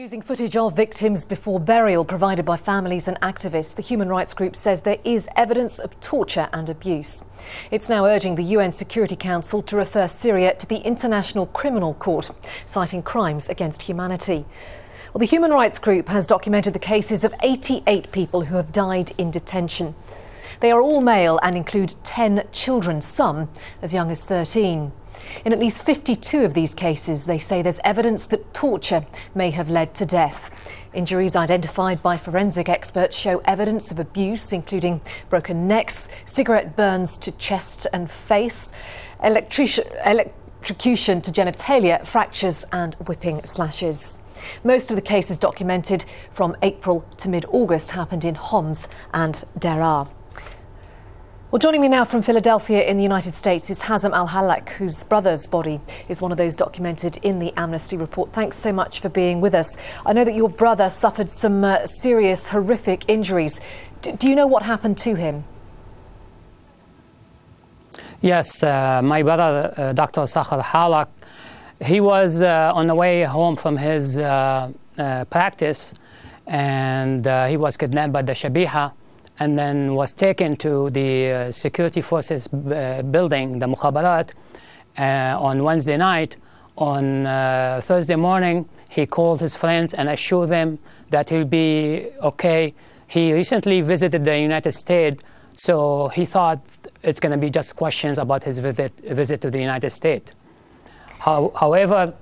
Using footage of victims before burial provided by families and activists, the human rights group says there is evidence of torture and abuse. It's now urging the UN Security Council to refer Syria to the International Criminal Court, citing crimes against humanity. Well, the human rights group has documented the cases of 88 people who have died in detention. They are all male and include 10 children, some as young as 13. In at least 52 of these cases, they say there's evidence that torture may have led to death. Injuries identified by forensic experts show evidence of abuse, including broken necks, cigarette burns to chest and face, electrocution to genitalia, fractures and whipping slashes. Most of the cases documented from April to mid-August happened in Homs and Deraa. Well, joining me now from Philadelphia in the United States is Hazem al Hallak, whose brother's body is one of those documented in the Amnesty report. Thanks so much for being with us. I know that your brother suffered some serious, horrific injuries. Do you know what happened to him? Yes, my brother, Dr. Hazem al Hallak, he was on the way home from his practice, and he was kidnapped by the Shabiha, and then was taken to the security forces building, the Mukhabarat, on Wednesday night. On Thursday morning, he calls his friends and assures them that he'll be okay. He recently visited the United States, so he thought it's going to be just questions about his visit to the United States. However,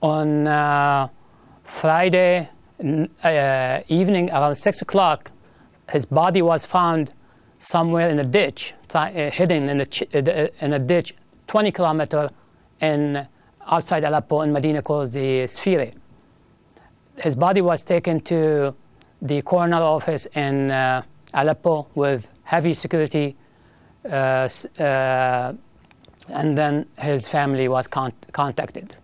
on Friday evening around 6 o'clock, his body was found somewhere in a ditch, hidden in a ditch 20 kilometers outside Aleppo in Medina called the Syria. His body was taken to the coroner office in Aleppo with heavy security, and then his family was contacted.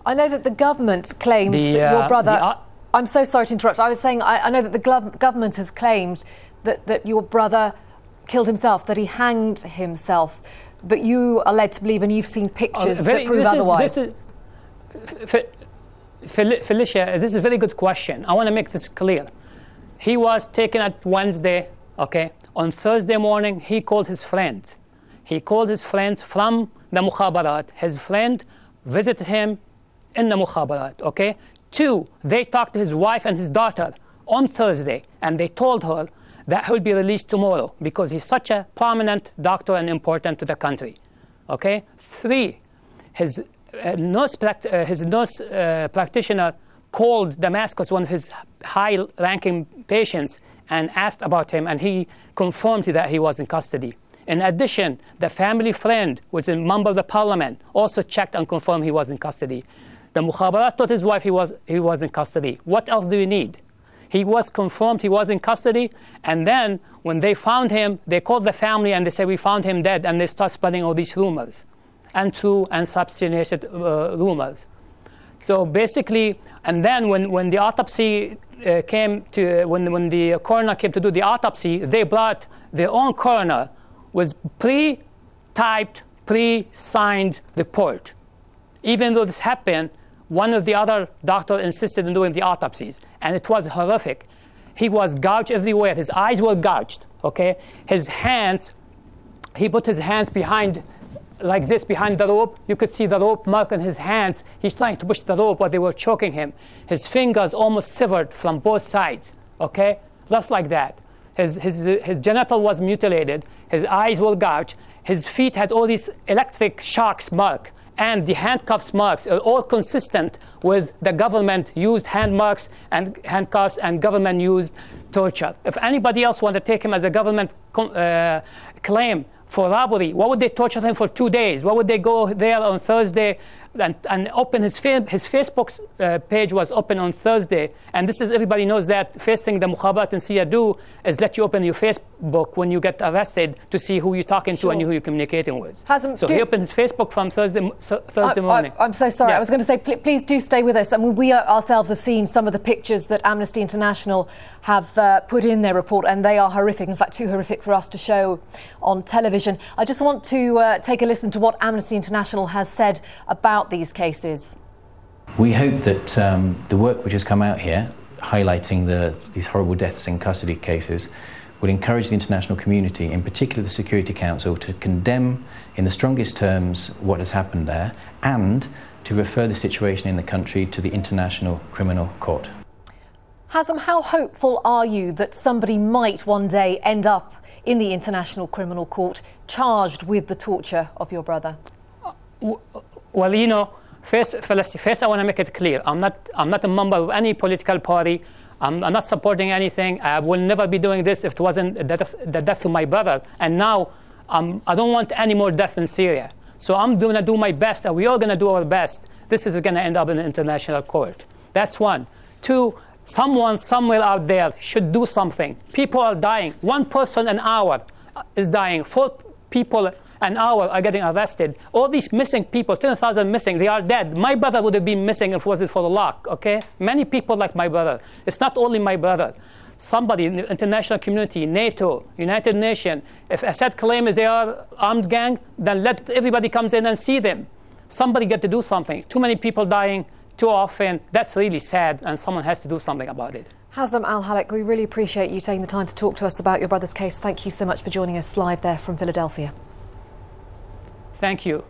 I know that the government claims that your brother... I'm so sorry to interrupt. I was saying I know that the government has claimed that your brother killed himself, that he hanged himself, but you are led to believe, and you've seen pictures that prove otherwise. Felicia, this is a very good question. I want to make this clear. He was taken at Wednesday, okay? On Thursday morning, he called his friend. He called his friends from the Mukhabarat. His friend visited him in the Mukhabarat, okay? 2, they talked to his wife and his daughter on Thursday, and they told her that he'll be released tomorrow because he's such a prominent doctor and important to the country. Okay? 3, his nurse practitioner called Damascus, one of his high-ranking patients, and asked about him, and he confirmed that he was in custody. In addition, the family friend, which is a member of the parliament, also checked and confirmed he was in custody. The Mukhabarat told his wife he was in custody. What else do you need? He was confirmed he was in custody, and then when they found him, they called the family and they said, we found him dead, and they start spreading all these rumors, untrue and substantiated rumors. So basically, and then when the autopsy came to, when the coroner came to do the autopsy, they brought their own coroner with pre-typed, pre-signed report. Even though this happened, one of the other doctors insisted on doing the autopsies, and it was horrific. He was gouged everywhere. His eyes were gouged, okay? His hands, he put his hands behind, like this, behind the rope. You could see the rope mark on his hands. He's trying to push the rope while they were choking him. His fingers almost severed from both sides, okay? Just like that. His genital was mutilated. His eyes were gouged. His feet had all these electric shocks mark. And the handcuffs marks are all consistent with the government used hand marks and handcuffs and government used torture. If anybody else wanted to take him as a government claim for robbery, why would they torture him for 2 days? Why would they go there on Thursday and open his Facebook page was open on Thursday, and this is, everybody knows that first thing the Mukhabarat in Syria do is let you open your Facebook when you get arrested to see who you're talking to and who you're communicating with. So he opened his Facebook from Thursday morning. I'm so sorry. Yes. I was going to say, please do stay with us. I mean, we ourselves have seen some of the pictures that Amnesty International have put in their report, and they are horrific. In fact, too horrific for us to show on television. I just want to take a listen to what Amnesty International has said about these cases. We hope that the work which has come out here, highlighting these horrible deaths in custody cases, would encourage the international community, in particular the Security Council, to condemn in the strongest terms what has happened there and to refer the situation in the country to the International Criminal Court. Hazem, how hopeful are you that somebody might one day end up in the International Criminal Court charged with the torture of your brother? Well, you know, first I want to make it clear. I'm not a member of any political party. I'm not supporting anything. I will never be doing this if it wasn't the death of my brother. And now I don't want any more death in Syria. So I'm going to do my best, and we are going to do our best. This is going to end up in the international court. That's one. Two, someone somewhere out there should do something. People are dying. 1 person an hour is dying. 4 people an hour are getting arrested. All these missing people, 10,000 missing, they are dead. My brother would have been missing if it wasn't for the luck, okay? Many people like my brother. It's not only my brother. Somebody in the international community, NATO, United Nations, if Assad claims they are armed gang, then let everybody comes in and see them. Somebody get to do something. Too many people dying too often. That's really sad, and someone has to do something about it. Hazem al Hallak, we really appreciate you taking the time to talk to us about your brother's case. Thank you so much for joining us live there from Philadelphia. Thank you.